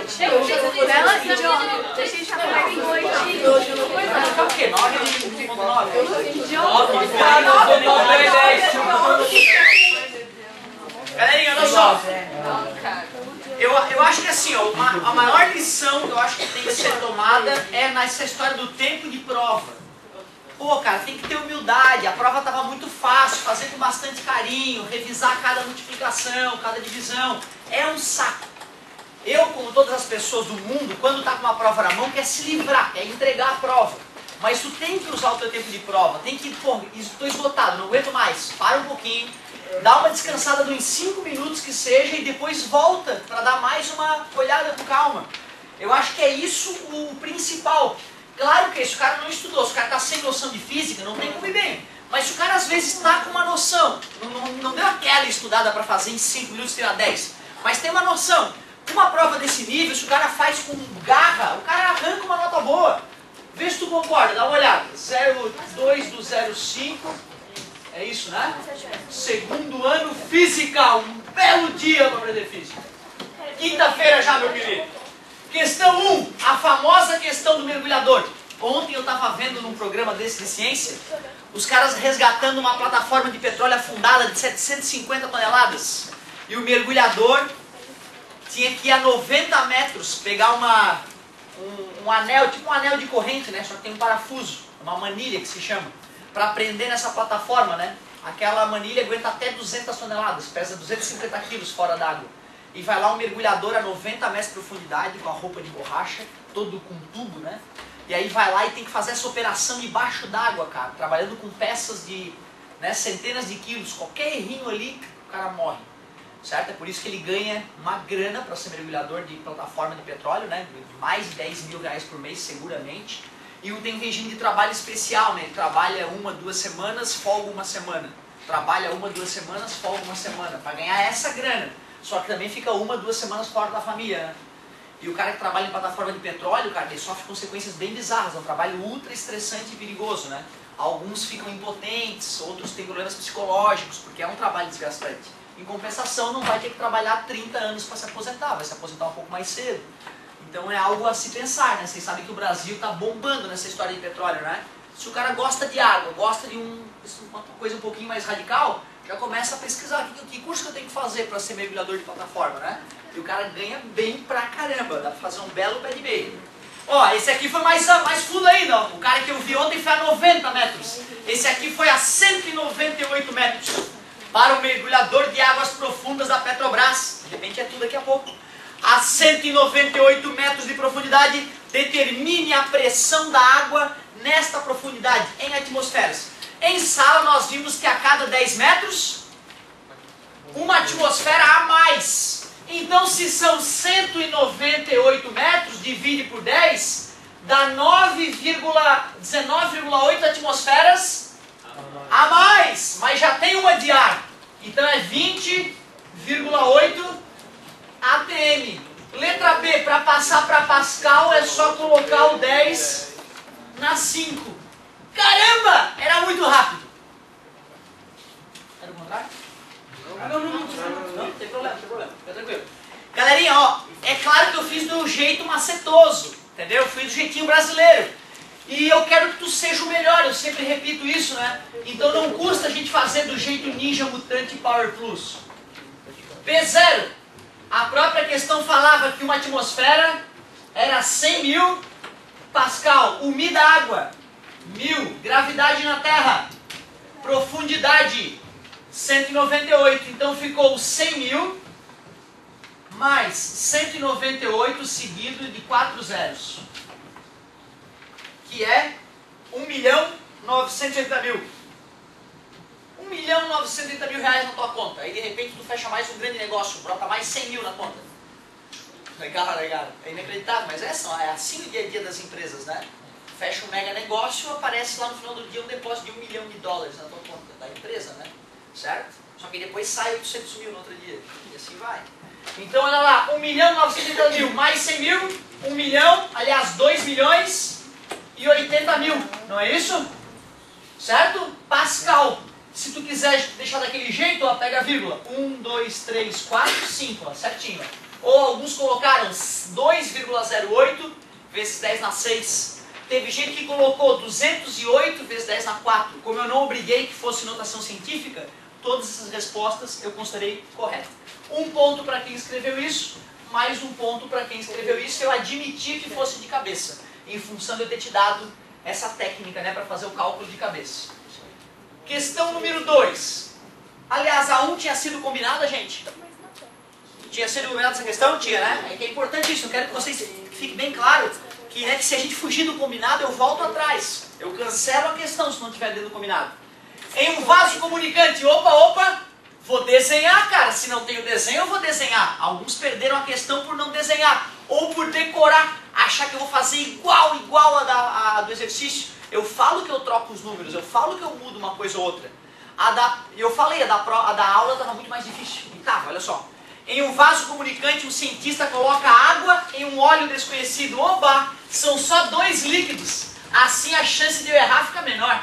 noite. Bela idiota. A gente trabalha de noite. É o quê? 9,9? 9,10. Galerinha, olha só. Eu acho que assim, ó, a maior lição que eu acho que tem que ser tomada é nessa história do tempo de prova. Pô, cara, tem que ter humildade. A prova estava muito fácil, fazer com bastante carinho, revisar cada multiplicação, cada divisão. É um saco. Eu, como todas as pessoas do mundo, quando está com uma prova na mão, quer se livrar, quer entregar a prova. Mas tu tem que usar o teu tempo de prova. Tem que, pô, estou esgotado, não aguento mais. Para um pouquinho, dá uma descansada de uns 5 minutos que seja e depois volta para dar mais uma olhada com calma. Eu acho que é isso o principal. Claro que se o cara não estudou, se o cara está sem noção de física, não tem como ir bem. Mas se o cara às vezes está com uma noção, não deu aquela estudada para fazer em 5 minutos tirar 10, mas tem uma noção. Uma prova desse nível, se o cara faz com garra, o cara arranca uma nota boa. Vê se tu concorda, dá uma olhada. 0,2 do 0,5, é isso, né? Segundo ano, física, um belo dia para aprender física. Quinta-feira já, meu querido. Questão 1, a famosa questão do mergulhador. Ontem eu estava vendo num programa desse de ciência, os caras resgatando uma plataforma de petróleo afundada de 750 toneladas. E o mergulhador tinha que ir a 90 metros, pegar um anel, tipo um anel de corrente, né? Só que tem um parafuso, uma manilha que se chama, para prender nessa plataforma, né? Aquela manilha aguenta até 200 toneladas, pesa 250 quilos fora d'água. E vai lá um mergulhador a 90 metros de profundidade, com a roupa de borracha, todo com tubo, né? E aí vai lá e tem que fazer essa operação embaixo d'água, cara, trabalhando com peças de, né, centenas de quilos. Qualquer errinho ali, o cara morre. Certo? É por isso que ele ganha uma grana para ser mergulhador de plataforma de petróleo, né? Mais de 10 mil reais por mês, seguramente. E tem um regime de trabalho especial, né? Ele trabalha 1, 2 semanas, folga uma semana. Trabalha 1, 2 semanas, folga uma semana, para ganhar essa grana. Só que também fica 1, 2 semanas fora da família, né? E o cara que trabalha em plataforma de petróleo, cara, ele sofre consequências bem bizarras. É um trabalho ultra estressante e perigoso, né? Alguns ficam impotentes, outros têm problemas psicológicos, porque é um trabalho desgastante. Em compensação, não vai ter que trabalhar 30 anos para se aposentar, vai se aposentar um pouco mais cedo. Então é algo a se pensar, né? Vocês sabem que o Brasil está bombando nessa história de petróleo, né? Se o cara gosta de água, gosta de uma coisa um pouquinho mais radical, já começa a pesquisar que curso que eu tenho que fazer para ser mergulhador de plataforma, né? E o cara ganha bem pra caramba, dá pra fazer um belo pé de meia. Ó, esse aqui foi mais fundo ainda, ó. O cara que eu vi ontem foi a 90 metros. Esse aqui foi a 198 metros. Para o mergulhador de águas profundas da Petrobras. De repente é tudo daqui a pouco. A 198 metros de profundidade, determine a pressão da água nesta profundidade, em atmosferas. Em sala nós vimos que a cada 10 metros, uma atmosfera a mais. Então se são 198 metros, divide por 10, dá 19,8 atmosferas a mais, mas já tem uma de ar. Então é 20,8 atm. Letra B, para passar para Pascal é só colocar o 10 na 5. Caramba! Era muito rápido. Era o contrário? Não, tem problema, fica tranquilo. Galerinha, ó, é claro que eu fiz do jeito macetoso, entendeu? Eu fiz do jeitinho brasileiro. E eu quero que tu seja o melhor, eu sempre repito isso, né? Então não custa a gente fazer do jeito Ninja Mutante Power Plus. P0. A própria questão falava que uma atmosfera era 100 mil Pascal. Umida água, 1000. Gravidade na Terra, profundidade, 198. Então ficou 100 mil mais 198 seguido de 4 zeros. Que é 1.980.000. 1.980.000 reais na tua conta. Aí de repente tu fecha mais um grande negócio, brota mais 100 mil na conta. Legal, legal. É inacreditável, mas é assim o dia a dia das empresas, né? Fecha um mega negócio, aparece lá no final do dia um depósito de $1 milhão na tua conta da empresa, né? Certo? Só que depois sai 800 mil no outro dia. E assim vai. Então olha lá, 1.980.000 mais 100 mil, 1 milhão, aliás 2 milhões e 80 mil, não é isso? Certo? Pascal. Se tu quiser deixar daquele jeito, ó, pega a vírgula. 1, 2, 3, 4, 5, ó, certinho. Ou alguns colocaram 2,08 vezes 10 na 6. Teve gente que colocou 208 vezes 10 na 4. Como eu não obriguei que fosse notação científica, todas essas respostas eu considerei corretas. Um ponto para quem escreveu isso, mais um ponto para quem escreveu isso. Eu admiti que fosse de cabeça, em função de eu ter te dado essa técnica, né, para fazer o cálculo de cabeça. Questão número 2. Aliás, a 1 tinha sido combinada, gente? Tinha sido combinada essa questão? Tinha, né? É que é importante isso, eu quero que vocês fiquem bem claro que, né, que se a gente fugir do combinado, eu volto atrás. Eu cancelo a questão se não tiver dentro do combinado. Em um vaso comunicante, opa, vou desenhar, cara. Se não tem o desenho, eu vou desenhar. Alguns perderam a questão por não desenhar, ou por decorar, achar que eu vou fazer igual a do exercício. Eu falo que eu troco os números, eu falo que eu mudo uma coisa ou outra. Eu falei, a da aula estava muito mais difícil. E tava, olha só. Em um vaso comunicante, um cientista coloca água em um óleo desconhecido. Oba! São só 2 líquidos. Assim a chance de eu errar fica menor.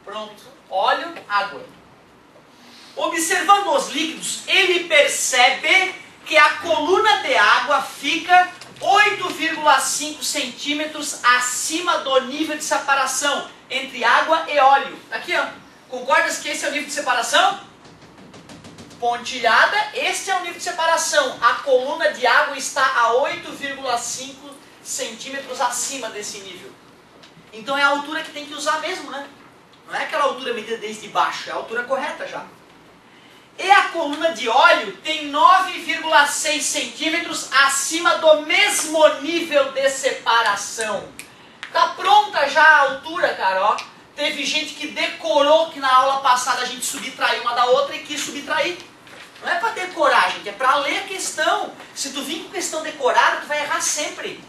Pronto. Óleo, água. Observando os líquidos, ele percebe que a coluna de água fica 8,5 centímetros acima do nível de separação entre água e óleo. Aqui, ó. Concordas que esse é o nível de separação? Pontilhada, este é o nível de separação. A coluna de água está a 8,5 centímetros acima desse nível. Então é a altura que tem que usar mesmo, né? Não é aquela altura medida desde baixo, é a altura correta já. E a coluna de óleo tem 9,6 centímetros acima do mesmo nível de separação. Tá pronta já a altura, cara, ó. Teve gente que decorou que na aula passada a gente subtraiu uma da outra e quis subtrair. Não é para decorar, gente, é para ler a questão. Se tu vir com questão decorada, tu vai errar sempre.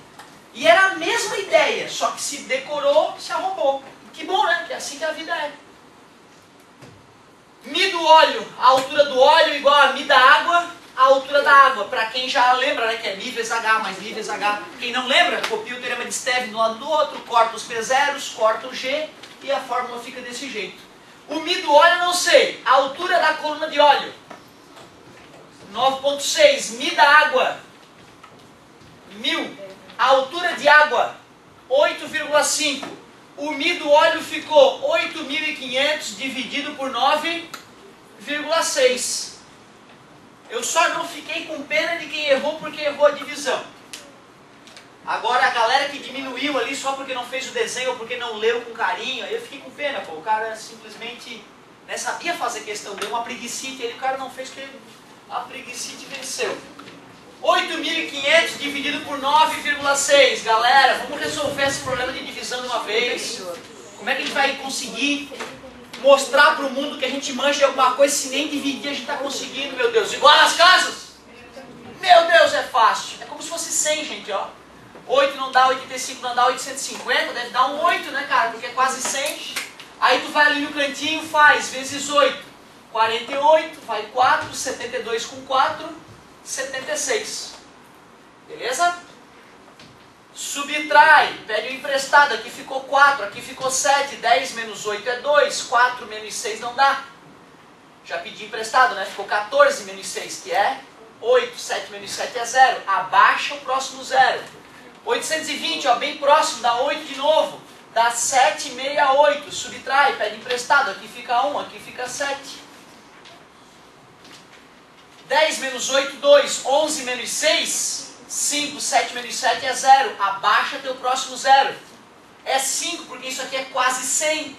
E era a mesma ideia, só que se decorou, se arrombou. Que bom, né? Que é assim que a vida é. Mi do óleo, a altura do óleo igual a Mi da água, a altura da água. Para quem já lembra, né, que é Mi vezes H mais Mi vezes H. Quem não lembra, copia o teorema de Stevin do lado do outro, corta os P0s, corta o G e a fórmula fica desse jeito. O Mi do óleo eu não sei. A altura da coluna de óleo, 9,6. Mi da água, 1000. A altura de água, 8,5. O Mi do óleo ficou 8.500 dividido por 9,6. Eu só não fiquei com pena de quem errou porque errou a divisão. Agora a galera que diminuiu ali só porque não fez o desenho ou porque não leu com carinho, aí eu fiquei com pena, pô. O cara simplesmente, né, sabia fazer questão, deu uma preguicite, e o cara não fez porque a preguicite venceu. 8.500 dividido por 9,6. Galera, vamos resolver esse problema de divisão de uma vez. Como é que a gente vai conseguir mostrar para o mundo que a gente manja de alguma coisa se nem dividir a gente está conseguindo, meu Deus? Igual nas casas? Meu Deus, é fácil. É como se fosse 100, gente, ó. 8 não dá 85, não dá 850, deve dar um 8, né, cara? Porque é quase 100. Aí tu vai ali no cantinho, faz vezes 8. 48, vai 4, 72 com 4, 76. Beleza? Subtrai, pede o emprestado, aqui ficou 4, aqui ficou 7, 10 menos 8 é 2, 4 menos 6 não dá. Já pedi emprestado, né? Ficou 14 menos 6, que é 8, 7 menos 7 é 0. Abaixa o próximo 0. 820, ó, bem próximo, dá 8 de novo. Dá 768, subtrai, pede emprestado, aqui fica 1, aqui fica 7. 10 menos 8, 2. 11 menos 6, 5. 7 menos 7 é 0. Abaixa teu próximo 0. É 5, porque isso aqui é quase 100.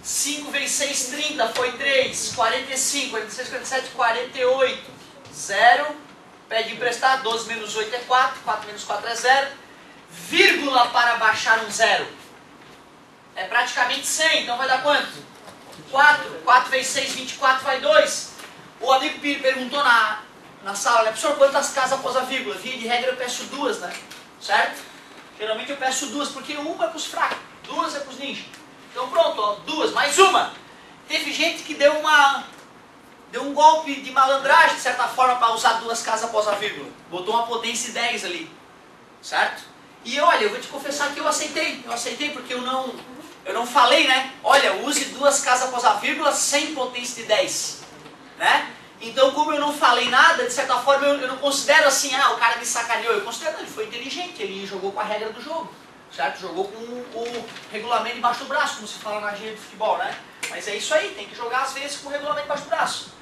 5 vezes 6, 30. Foi 3. 45. 46, 47, 48. 0. Pede emprestado. 12 menos 8 é 4. 4 menos 4 é 0. Vírgula para baixar um 0. É praticamente 100. Então vai dar quanto? 4. 4 vezes 6, 24. Vai 2. O amigo Piri perguntou na sala, né, professor, quantas casas após a vírgula? Via de regra eu peço 2, né? Certo? Geralmente eu peço 2, porque uma é para os fracos, 2 é para os ninjas. Então pronto, ó, 2, mais uma. Teve gente que deu um golpe de malandragem, de certa forma, para usar 2 casas após a vírgula. Botou uma potência 10 ali. Certo? E olha, eu vou te confessar que eu aceitei. Eu aceitei porque eu não falei, né? Olha, use 2 casas após a vírgula sem potência de 10. Né? Então, como eu não falei nada, de certa forma eu não considero assim, o cara me sacaneou. Eu considero, ele foi inteligente, ele jogou com a regra do jogo, certo? Jogou com o regulamento embaixo do braço, como se fala na gíria de futebol, né? Mas é isso aí, tem que jogar às vezes com o regulamento embaixo do braço.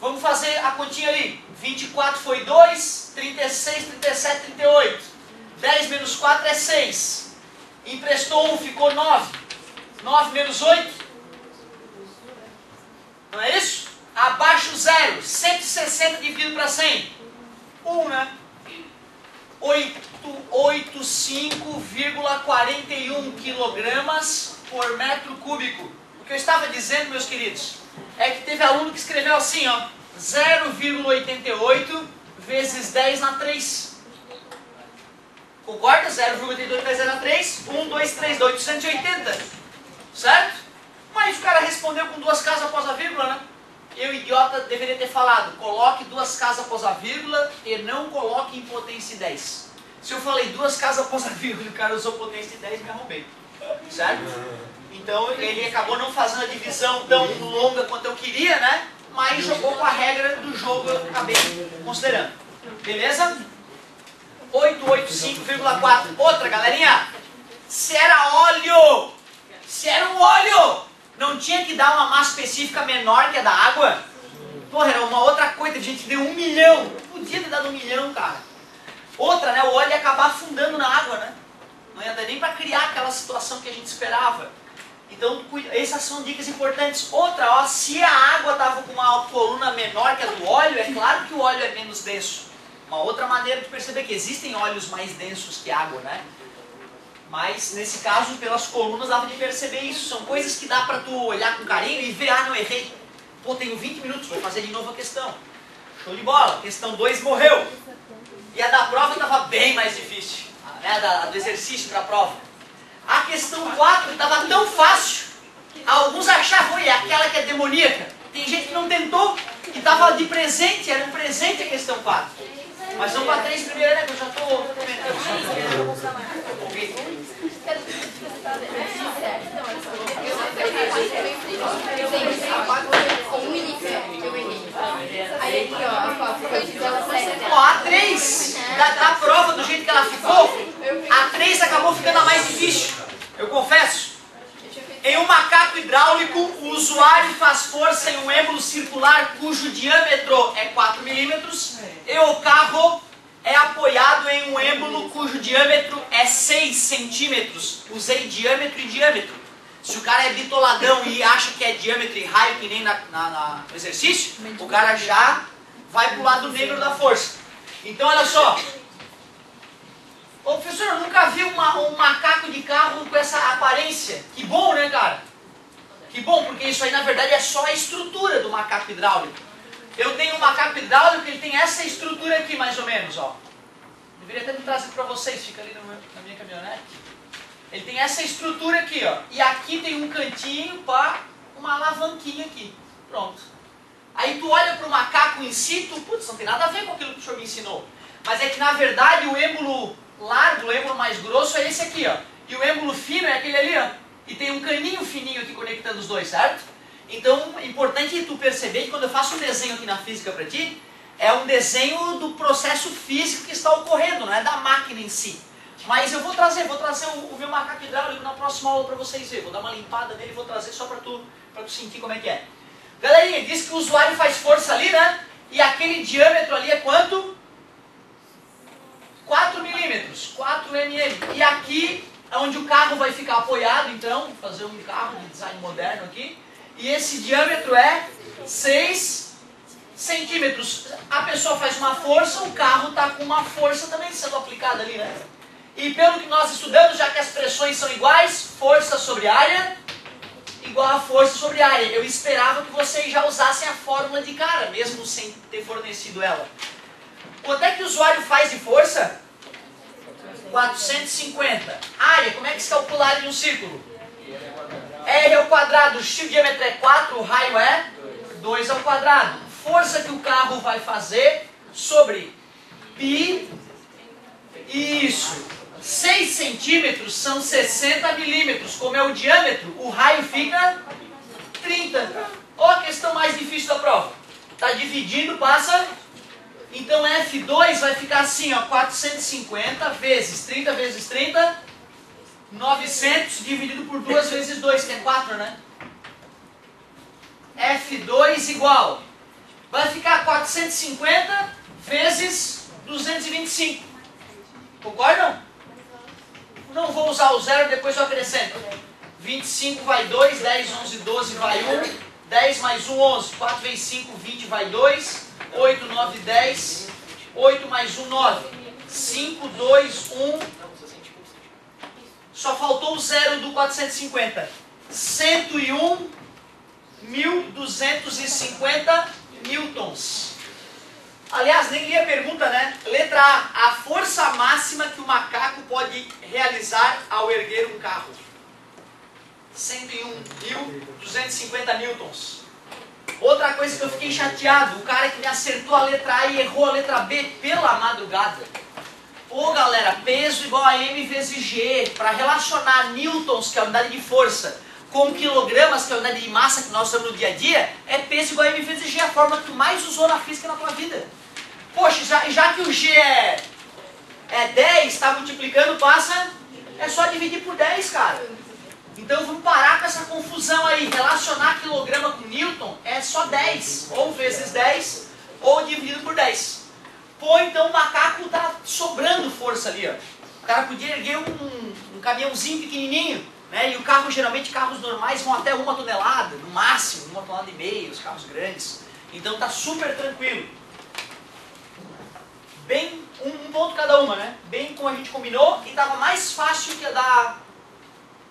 Vamos fazer a continha ali. 24 foi 2, 36, 37, 38. 10 menos 4 é 6. Emprestou 1, ficou 9. 9 menos 8. Não é isso? Abaixo 0. 160 dividido para 100. 1, né? 85,41 quilogramas por metro cúbico. O que eu estava dizendo, meus queridos, é que teve aluno que escreveu assim, ó, 0,88 vezes 10 na 3. Concorda? 0,88 vezes 10 na 3, 1, 2, 3, 880. Certo? Mas o cara respondeu com 2 casas após a vírgula, né? Eu, idiota, deveria ter falado, coloque 2 casas após a vírgula e não coloque em potência 10. Se eu falei 2 casas após a vírgula e o cara usou potência 10, me arrombei. Certo? Então ele acabou não fazendo a divisão tão longa quanto eu queria, né? Mas jogou com a regra do jogo, eu acabei considerando. Beleza? 885,4. Outra, galerinha. Se era óleo, se era um óleo, não tinha que dar uma massa específica menor que a da água? Porra, era uma outra coisa, a gente deu 1 milhão. Podia ter dado 1 milhão, cara. Outra, né? O óleo ia acabar afundando na água, né? Não ia dar nem para criar aquela situação que a gente esperava. Então, essas são dicas importantes. Outra, ó, se a água estava com uma coluna menor que a do óleo, é claro que o óleo é menos denso. Uma outra maneira de perceber que existem óleos mais densos que água, né? Mas, nesse caso, pelas colunas dava de perceber isso. São coisas que dá para tu olhar com carinho e ver, não errei. Pô, tenho 20 minutos, vou fazer de novo a questão. Show de bola. Questão 2 morreu. E a da prova estava bem mais difícil. Né? A do exercício para a prova. A questão 4 estava tão fácil. Alguns achavam, é aquela que é demoníaca. Tem gente que não tentou e estava de presente, era um presente a questão 4. Mas vamos para 3 primeiro, né? Que eu já estou comentando. Ó, a 3 da prova, do jeito que ela ficou, a 3 acabou ficando a mais difícil. Eu confesso. Em um macaco hidráulico, o usuário faz força em um êmbolo circular cujo diâmetro é 4 milímetros e o carro é apoiado em um êmbolo cujo diâmetro é 6 centímetros. Usei diâmetro e diâmetro. Se o cara é bitoladão e acha que é diâmetro e raio, que nem no exercício, o cara já vai para o lado negro da força. Então, olha só. Ô, professor, eu nunca vi um macaco de carro com essa aparência. Que bom, né, cara? Que bom, porque isso aí, na verdade, é só a estrutura do macaco hidráulico. Eu tenho um macaco hidráulico, ele tem essa estrutura aqui, mais ou menos, ó. Deveria até trazer para vocês, fica ali na minha caminhonete. Ele tem essa estrutura aqui, ó. E aqui tem um cantinho para uma alavanquinha aqui. Pronto. Aí tu olha para o macaco em si, putz, não tem nada a ver com aquilo que o senhor me ensinou. Mas é que, na verdade, o êmbolo largo, o êmbolo mais grosso é esse aqui, ó. E o êmbolo fino é aquele ali, ó. E tem um caninho fininho aqui conectando os dois, certo? Então, é importante tu perceber que quando eu faço um desenho aqui na física para ti, é um desenho do processo físico que está ocorrendo, não é da máquina em si. Mas eu vou trazer o meu macaco hidráulico na próxima aula para vocês verem. Vou dar uma limpada nele e vou trazer só para tu sentir como é que é. Galerinha, diz que o usuário faz força ali, né? E aquele diâmetro ali é quanto? 4 milímetros, 4 mm. E aqui é onde o carro vai ficar apoiado, então, vou fazer um carro de design moderno aqui. E esse diâmetro é 6 centímetros. A pessoa faz uma força, o carro está com uma força também sendo aplicada ali, né? E pelo que nós estudamos, já que as pressões são iguais, força sobre área igual a força sobre área. Eu esperava que vocês já usassem a fórmula de cara, mesmo sem ter fornecido ela. Quanto é que o usuário faz de força? 450. Área, como é que se calcula a área de um círculo? R ao quadrado, o diâmetro é 4, o raio é 2 ao quadrado. Força que o carro vai fazer sobre π, isso, 6 centímetros são 60 milímetros. Como é o diâmetro, o raio fica 30. Olha a questão mais difícil da prova. Tá dividindo, passa. Então F2 vai ficar assim, ó, 450 vezes 30 vezes 30, 900 dividido por 2 vezes 2, que é 4, né? F2 igual, vai ficar 450 vezes 225. Concordam? Não vou usar o zero, depois eu acrescento. 25 vai 2, 10, 11, 12 vai 1, 10 mais 1, 11, 4 vezes 5, 20 vai 2, 8, 9, 10, 8 mais 1, 9, 5, 2, 1, só faltou o zero do 450, 101.250 newtons. Aliás, nem li a pergunta, né? Letra A. A força máxima que o macaco pode realizar ao erguer um carro. 101.250 newtons. Outra coisa que eu fiquei chateado, o cara que me acertou a letra A e errou a letra B pela madrugada. Pô, galera, peso igual a M vezes G. Para relacionar newtons, que é a unidade de força, com quilogramas, que é a unidade de massa que nós usamos no dia a dia, é peso igual a M vezes G, a fórmula que tu mais usou na física na tua vida. Poxa, já que o G é 10, está multiplicando, passa, é só dividir por 10, cara. Então vamos parar com essa confusão aí. Relacionar quilograma com newton é só 10, ou vezes 10, ou dividido por 10. Pô, então o macaco tá sobrando força ali, ó. O cara podia erguer um caminhãozinho pequenininho, né? E o carro, geralmente carros normais vão até 1 tonelada, no máximo, 1,5 tonelada, os carros grandes. Então tá super tranquilo. Bem, um ponto cada uma, né? Bem como a gente combinou, e tava mais fácil que a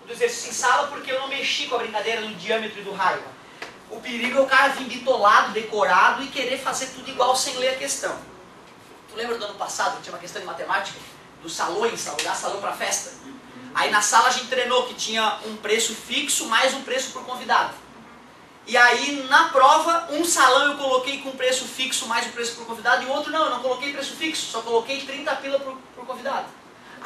do exercício em sala, porque eu não mexi com a brincadeira do diâmetro e do raio. O perigo é o cara vir bitolado, decorado e querer fazer tudo igual sem ler a questão. Tu lembra do ano passado, que tinha uma questão de matemática? Dos salões, alugar salão para festa? Aí na sala a gente treinou que tinha um preço fixo mais um preço por convidado. E aí na prova, um salão eu coloquei com preço fixo mais o preço por convidado, e o outro não, eu não coloquei preço fixo, só coloquei 30 pila por convidado.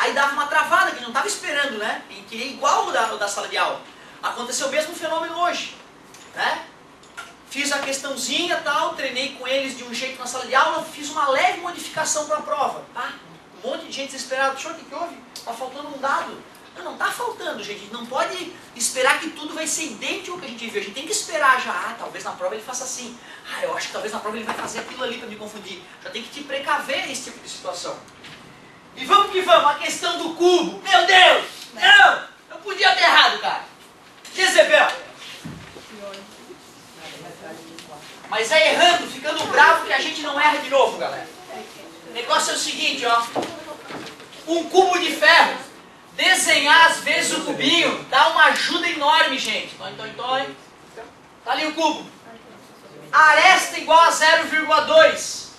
Aí dava uma travada, que não estava esperando, né? E queria igual o da sala de aula. Aconteceu o mesmo fenômeno hoje, né? Fiz a questãozinha e tal, treinei com eles de um jeito na sala de aula, fiz uma leve modificação para a prova. Ah, um monte de gente desesperada. Senhor, o que houve? Está faltando um dado. Não está faltando, gente. A gente não pode esperar que tudo vai ser idêntico ao que a gente viu. A gente tem que esperar já. Ah, talvez na prova ele faça assim. Ah, eu acho que talvez na prova ele vai fazer aquilo ali para me confundir. Já tem que te precaver esse tipo de situação. E vamos que vamos, a questão do cubo. Meu Deus! Não! Eu podia ter errado, cara. Jezebel. Mas é errando, ficando bravo, que a gente não erra de novo, galera. O negócio é o seguinte, ó. Um cubo de ferro. Desenhar às vezes o cubinho dá uma ajuda enorme, gente. Toi. Tá ali o cubo. A aresta igual a 0,2.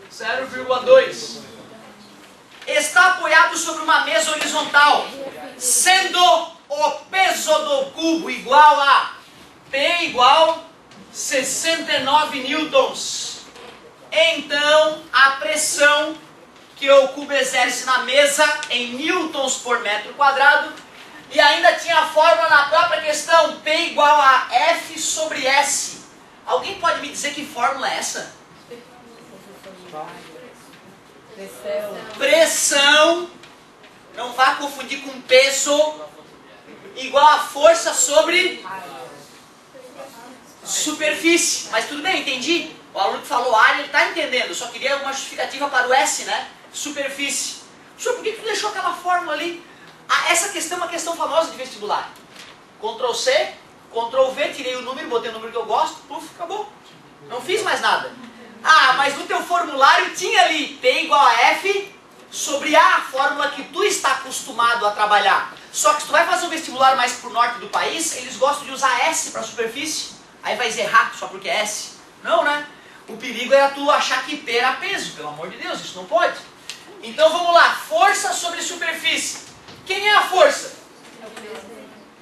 0,2. Está apoiado sobre uma mesa horizontal, sendo o peso do cubo igual a P igual 69 newtons. Então, a pressão que o cubo exerce na mesa em newtons por metro quadrado, e ainda tinha a fórmula na própria questão, P igual a F sobre S. Alguém pode me dizer que fórmula é essa? Pressão, não vá confundir com peso, igual a força sobre superfície. Mas tudo bem, entendi. O aluno que falou área, ele está entendendo. Eu só queria uma justificativa para o S, né? Superfície. Senhor, por que tu deixou aquela fórmula ali? Ah, essa questão é uma questão famosa de vestibular. Ctrl C, Ctrl V, tirei o número, botei o número que eu gosto, puf, acabou. Não fiz mais nada. Ah, mas no teu formulário tinha ali P igual a F sobre A fórmula que tu está acostumado a trabalhar. Só que se tu vai fazer um vestibular mais pro norte do país, eles gostam de usar S para superfície. Aí vai errar só porque é S. Não, né? O perigo era tu achar que P era peso. Pelo amor de Deus, isso não pode. Então vamos lá. Força sobre superfície. Quem é a força?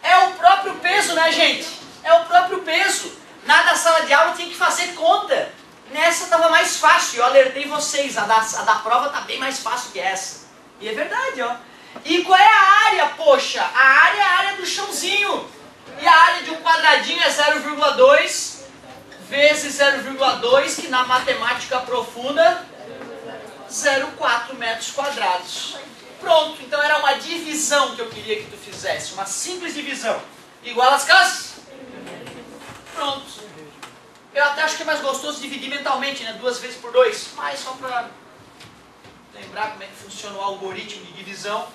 É o próprio peso, né, gente? É o próprio peso. Na sala de aula tinha que fazer conta. Nessa estava mais fácil. Eu alertei vocês. A da prova está bem mais fácil que essa. E é verdade, ó. E qual é a área, poxa? A área é a área do chãozinho. E a área de um quadradinho é 0,2 vezes 0,2, que na matemática profunda, 0,4 metros quadrados. Pronto, então era uma divisão que eu queria que tu fizesse, uma simples divisão. Igual às casas? Pronto. Eu até acho que é mais gostoso dividir mentalmente, né? 2 vezes por 2, mas só para lembrar como é que funciona o algoritmo de divisão.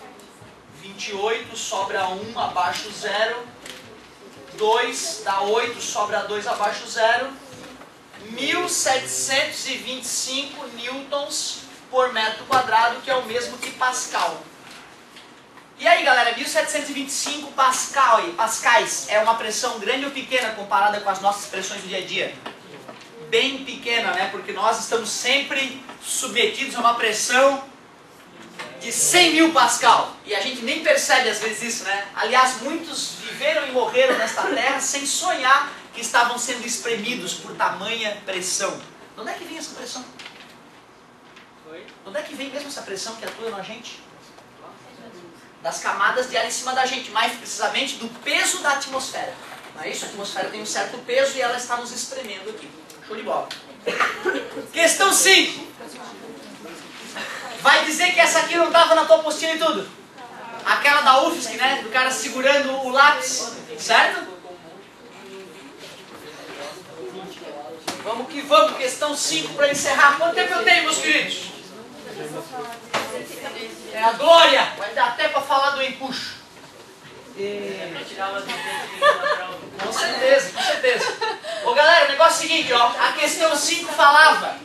28 sobra 1 abaixo 0, 2 dá 8, sobra 2 abaixo 0, 1725 newtons por metro quadrado, que é o mesmo que Pascal. E aí galera, 1725 pascais é uma pressão grande ou pequena comparada com as nossas pressões do dia a dia? Bem pequena, né? Porque nós estamos sempre submetidos a uma pressão de 100 mil pascal. E a gente nem percebe às vezes isso, né? Aliás, muitos viveram e morreram nesta terra sem sonhar que estavam sendo espremidos por tamanha pressão. De onde é que vem essa pressão? De onde é que vem mesmo essa pressão que atua na gente? Das camadas de ar em cima da gente, mais precisamente do peso da atmosfera. Não é isso? A atmosfera tem um certo peso e ela está nos espremendo aqui. Show de bola. Questão 5. Vai dizer que essa aqui não estava na tua apostila e tudo? Aquela da UFSC, né? Do cara segurando o lápis, certo? Vamos que vamos, questão 5 para encerrar. Quanto tempo eu tenho, meus queridos? É a glória! Vai dar até para falar do empuxo. Com certeza, com certeza. Ô galera, o negócio é o seguinte, ó. A questão 5 falava: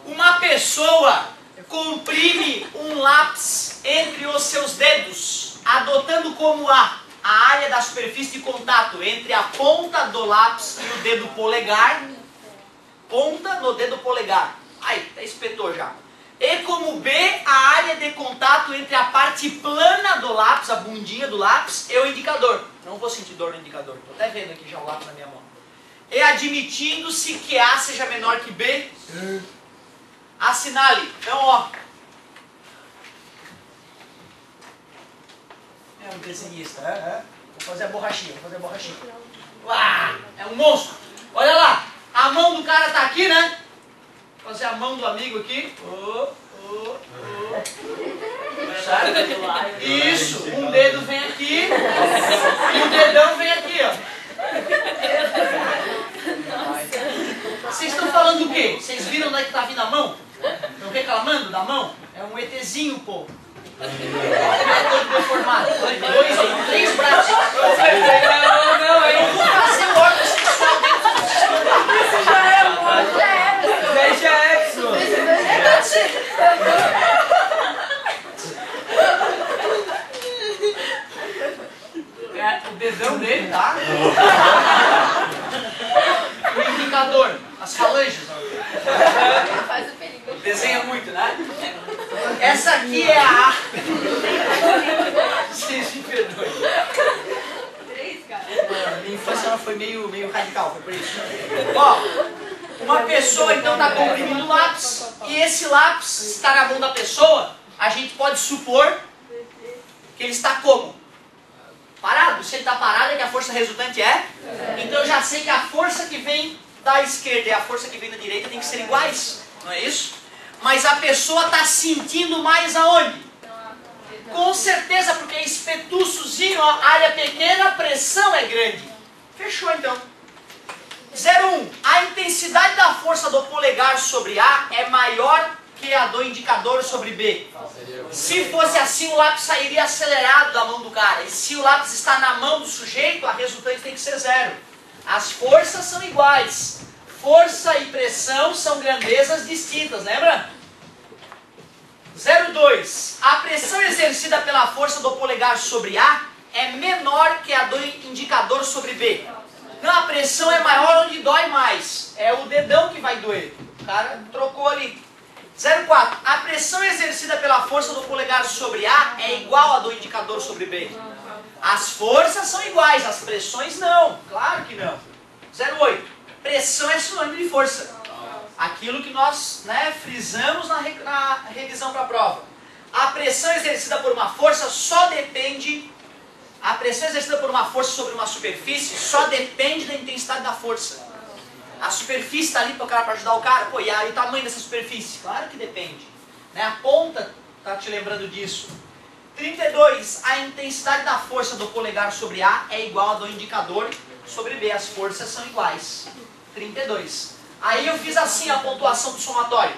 uma pessoa comprime um lápis entre os seus dedos, adotando como a área da superfície de contato entre a ponta do lápis e o dedo polegar. Ponta no dedo polegar. Aí, até espetou já. E como B, a área de contato entre a parte plana do lápis, a bundinha do lápis, e o indicador. Não vou sentir dor no indicador. Estou até vendo aqui já o lápis na minha mão. E admitindo-se que A seja menor que B, assinale. Então, ó. É um desenhista. Vou fazer a borrachinha, Uau, é um monstro. Olha lá. A mão do cara tá aqui, né? Vou fazer a mão do amigo aqui. Certo? Isso. Um dedo vem aqui e o dedão vem aqui, ó. Vocês estão falando do quê? Vocês viram onde é que tá vindo a mão? Estão reclamando da mão? É um ETzinho, pô. É todo deformado. 3 braços. Não, eu vou fazer o órgão sexual dentro do sistema. Isso já é bom. Veja Exo. É o dedão dele, tá? O indicador, as falanges. Faz o perigo. Desenha muito, né? Essa aqui é a A. Vocês me perdoem. 3, cara. Minha infância ela foi meio radical, foi por isso. Ó, uma pessoa então está comprimindo o lápis, e esse lápis está na mão da pessoa, a gente pode supor que ele está como? Parado. Se ele está parado é que a força resultante é? Então eu já sei que a força que vem da esquerda e a força que vem da direita tem que ser iguais, não é isso? Mas a pessoa está sentindo mais aonde? Com certeza, porque é espetuçozinho, ó, área pequena, a pressão é grande. Fechou então. 01. A intensidade da força do polegar sobre A é maior que a do indicador sobre B. Se fosse assim, o lápis sairia acelerado da mão do cara. E se o lápis está na mão do sujeito, a resultante tem que ser 0. As forças são iguais. Força e pressão são grandezas distintas, lembra? 02. A pressão exercida pela força do polegar sobre A é menor que a do indicador sobre B. Não, a pressão é maior onde dói mais. É o dedão que vai doer. O cara trocou ali. 04. A pressão exercida pela força do polegar sobre A é igual à do indicador sobre B. As forças são iguais, as pressões não. Claro que não. 08. Pressão é sinônimo de força. Aquilo que nós, né, frisamos na revisão para a prova. A pressão exercida por uma força só depende... A pressão exercida por uma força sobre uma superfície só depende da intensidade da força. A superfície está ali para ajudar o cara. Pô, e aí o tamanho dessa superfície? Claro que depende. Né? A ponta, tá te lembrando disso. 32. A intensidade da força do polegar sobre A é igual a do indicador sobre B. As forças são iguais. 32. Aí eu fiz assim a pontuação do somatório.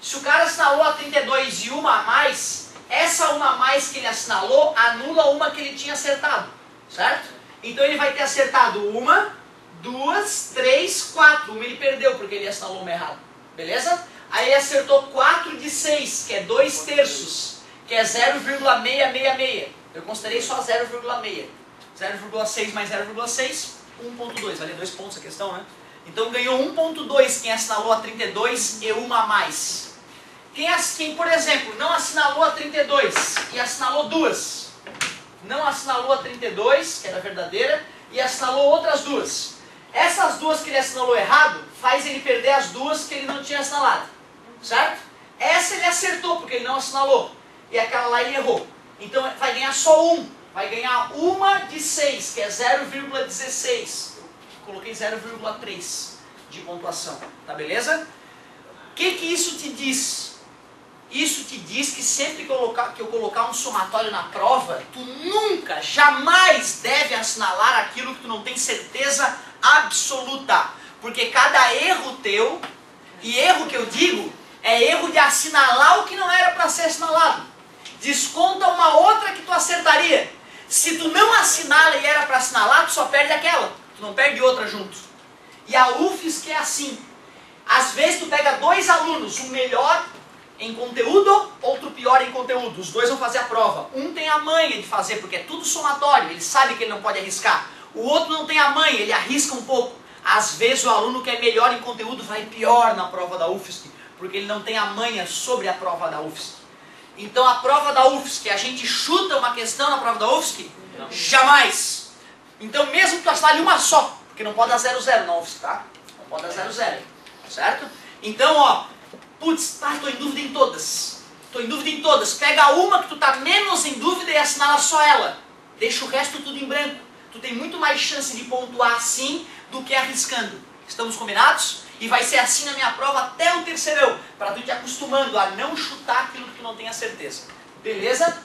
Se o cara assinalou a 32 e uma a mais, essa uma a mais que ele assinalou anula uma que ele tinha acertado. Certo? Então ele vai ter acertado uma, 2, 3, 4. Uma ele perdeu porque ele assinalou uma errado. Beleza? Aí ele acertou 4 de 6, que é 2 terços, que é 0,666. Eu considerei só 0,6. 0,6 mais 0,6, 1,2. Valeu 2 pontos a questão, né? Então ganhou 1,2 quem assinalou a 32 e uma a mais. Quem, por exemplo, não assinalou a 32 e assinalou duas. Não assinalou a 32, que era a verdadeira, e assinalou outras duas. Essas duas que ele assinalou errado, faz ele perder as duas que ele não tinha assinalado. Certo? Essa ele acertou, porque ele não assinalou. E aquela lá ele errou. Então vai ganhar só um. Vai ganhar uma de 6, que é 0,16. Coloquei 0,3 de pontuação. Tá beleza? O que isso te diz? Isso te diz que sempre que eu colocar um somatório na prova, tu nunca, jamais deve assinalar aquilo que tu não tem certeza absoluta. Porque cada erro teu, e erro que eu digo, é erro de assinalar o que não era para ser assinalado. Desconta uma outra que tu acertaria. Se tu não assinala e era para assinalar, tu só perde aquela. Tu não perde outra junto. E a UFSC é assim. Às vezes tu pega dois alunos, um melhor em conteúdo, outro pior em conteúdo. Os dois vão fazer a prova. Um tem a manha de fazer, porque é tudo somatório. Ele sabe que ele não pode arriscar. O outro não tem a manha, ele arrisca um pouco. Às vezes o aluno que é melhor em conteúdo vai pior na prova da UFSC, porque ele não tem a manha sobre a prova da UFSC. Então a prova da UFSC, a gente chuta uma questão na prova da UFSC? Não. Jamais. Então mesmo que tu assinale uma só, porque não pode dar 0,0 na UFSC, tá? Não pode dar 0,0, certo? Então, ó, putz, tá, tô em dúvida em todas. Tô em dúvida em todas. Pega uma que tu tá menos em dúvida e assinala só ela. Deixa o resto tudo em branco. Tu tem muito mais chance de pontuar assim do que arriscando. Estamos combinados? E vai ser assim na minha prova até o terceirão, para tu te acostumando a não chutar aquilo que tu não tenha certeza. Beleza?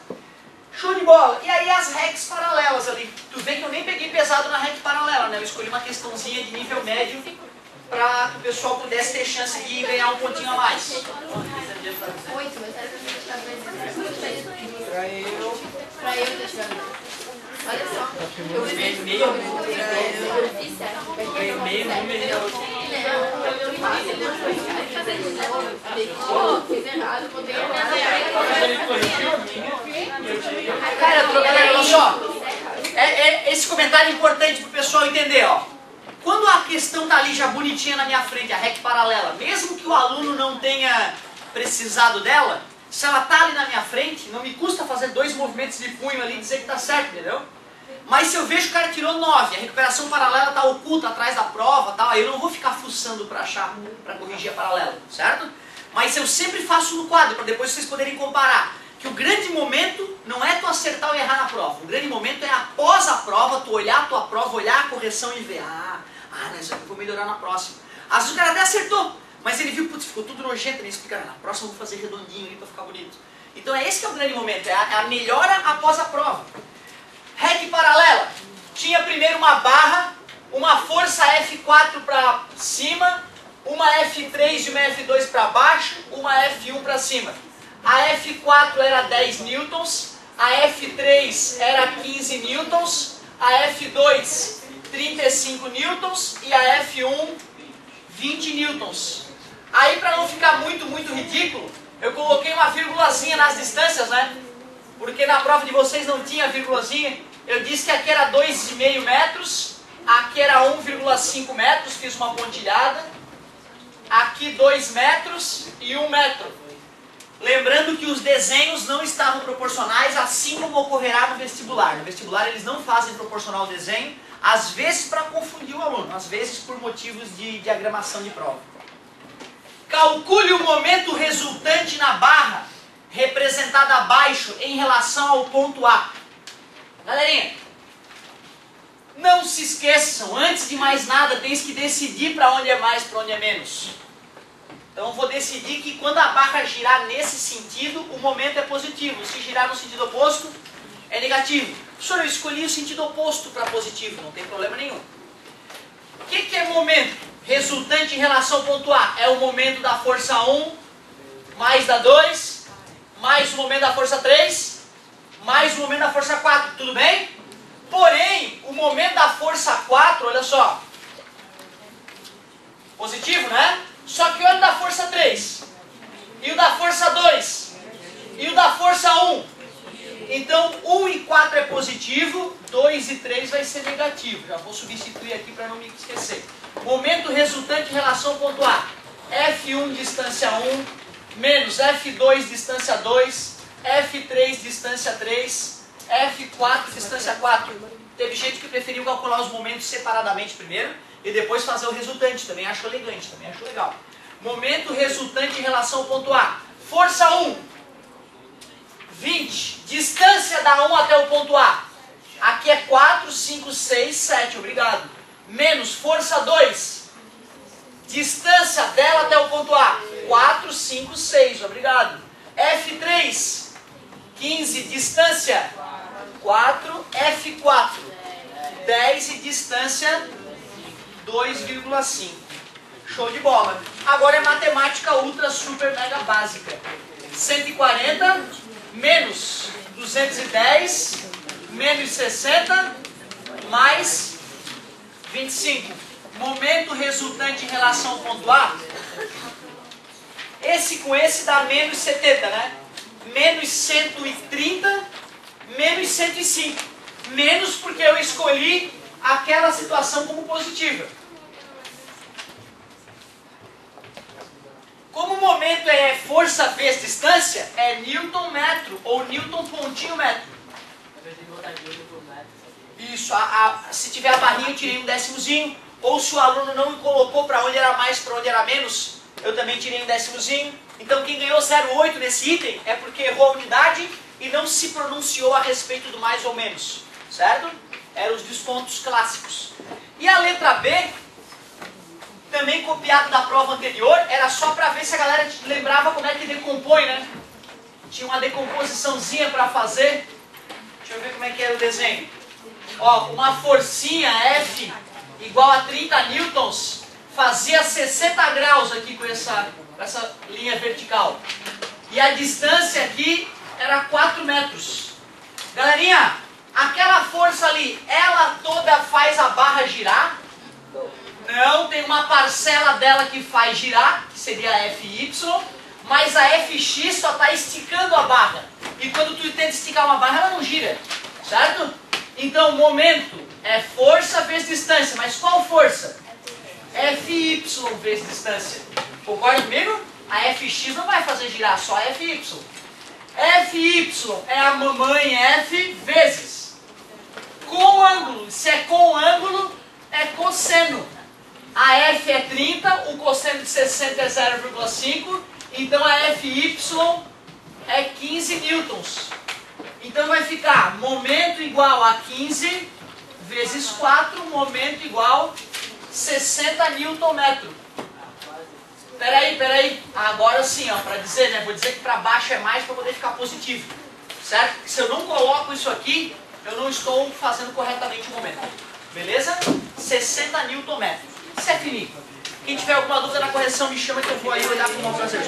Show de bola! E aí as RECs paralelas ali. Tu vê que eu nem peguei pesado na REC paralela, né? Eu escolhi uma questãozinha de nível médio para que o pessoal pudesse ter chance de ganhar um pontinho a mais. 8, mas era Pra eu. deixa eu ver. Olha só. Eu ganhei meio. Cara, olha só. Esse comentário é importante para o pessoal entender, ó. Quando a questão está ali já bonitinha na minha frente, a REC paralela, mesmo que o aluno não tenha precisado dela, se ela está ali na minha frente, não me custa fazer 2 movimentos de punho ali e dizer que está certo, entendeu? Mas se eu vejo que o cara tirou 9, a recuperação paralela está oculta atrás da prova, tal, aí eu não vou ficar fuçando para achar, para corrigir a paralela, certo? Mas eu sempre faço no quadro, para depois vocês poderem comparar. Que o grande momento não é tu acertar ou errar na prova. O grande momento é após a prova, tu olhar a tua prova, olhar a correção e ver, isso aqui eu vou melhorar na próxima. Às vezes o cara até acertou, mas ele viu, putz, ficou tudo nojento, nem explica, na próxima eu vou fazer redondinho ali para ficar bonito. Então é esse que é o grande momento, é a melhora após a prova. REC paralela, tinha primeiro uma barra, uma força F4 para cima, uma F3 e uma F2 para baixo, uma F1 para cima. A F4 era 10 newtons, a F3 era 15 newtons, a F2 35 newtons e a F1 20 newtons. Aí para não ficar muito ridículo, eu coloquei uma vírgulazinha nas distâncias, né? Porque na prova de vocês não tinha vírgulazinha. Eu disse que aqui era 2,5 metros, aqui era 1,5 metros, fiz uma pontilhada. Aqui 2 metros e 1 metro. Lembrando que os desenhos não estavam proporcionais, assim como ocorrerá no vestibular. No vestibular eles não fazem proporcional o desenho, às vezes para confundir o aluno, às vezes por motivos de diagramação de prova. Calcule o momento resultante na barra, representada abaixo, em relação ao ponto A. Galerinha, Não se esqueçam, antes de mais nada, tens que decidir para onde é mais, para onde é menos. Então eu vou decidir que quando a barra girar nesse sentido, o momento é positivo. Se girar no sentido oposto, é negativo. Professor, eu escolhi o sentido oposto para positivo, não tem problema nenhum. O que é momento? Resultante em relação ao ponto A. É o momento da força 1, mais da 2, mais o momento da força 3, mais o momento da força 4. Tudo bem? Porém, o momento da força 4, olha só. Positivo, né? Só que olha o da força 3. E o da força 2. E o da força 1. Então, 1 e 4 é positivo, 2 e 3 vai ser negativo. Já vou substituir aqui para não me esquecer. Momento resultante em relação ao ponto A. F1 distância 1, menos F2 distância 2, F3 distância 3, F4 distância 4. Teve gente que preferiu calcular os momentos separadamente primeiro e depois fazer o resultante. Também acho elegante, também acho legal. Momento resultante em relação ao ponto A. Força 1. 20. Distância da 1 até o ponto A. Aqui é 4, 5, 6, 7. Obrigado. Menos força 2. Distância dela até o ponto A. 4, 5, 6. Obrigado. F3. 15. Distância 4. F4. 10 e distância 2,5. Show de bola. Agora é matemática ultra super mega básica. 140 menos 210 menos 60 mais 25. Momento resultante em relação ao ponto A. Esse com esse dá menos 70, né? Menos 130 menos 105. Menos porque eu escolhi aquela situação como positiva. Como o momento é força vezes distância, é Newton metro ou Newton pontinho metro. Isso, se tiver a barrinha eu tirei um décimozinho, ou se o aluno não colocou para onde era mais, para onde era menos, eu também tirei um décimozinho. Então quem ganhou 0,8 nesse item é porque errou a unidade e não se pronunciou a respeito do mais ou menos, certo? Eram os descontos clássicos. E a letra B, também copiado da prova anterior, era só para ver se a galera lembrava como é que decompõe, né? Tinha uma decomposiçãozinha para fazer. Deixa eu ver como é que era o desenho. Ó, uma forcinha F igual a 30 newtons fazia 60 graus aqui com essa linha vertical. E a distância aqui era 4 metros. Galerinha, aquela força ali, ela toda faz a barra girar? Não, tem uma parcela dela que faz girar, que seria a Fy, mas a Fx só está esticando a barra. E quando tu tenta esticar uma barra, ela não gira, certo? Então, momento é força vezes distância, mas qual força? Fy vezes distância. Concorda comigo? A Fx não vai fazer girar, só a Fy. Fy é a mamãe F vezes com ângulo. Se é com ângulo, é cosseno. A F é 30, o cosseno de 60 é 0,5, então a Fy é 15 newtons. Então vai ficar momento igual a 15 vezes 4, momento igual 60 newton metro. Peraí. Agora sim, ó, para dizer, né? Vou dizer que para baixo é mais para poder ficar positivo. Certo? Porque se eu não coloco isso aqui, eu não estou fazendo corretamente o momento. Beleza? 60 newton metro. Isso é finito. Quem tiver alguma dúvida na correção, me chama que eu vou aí olhar com o maior prazer.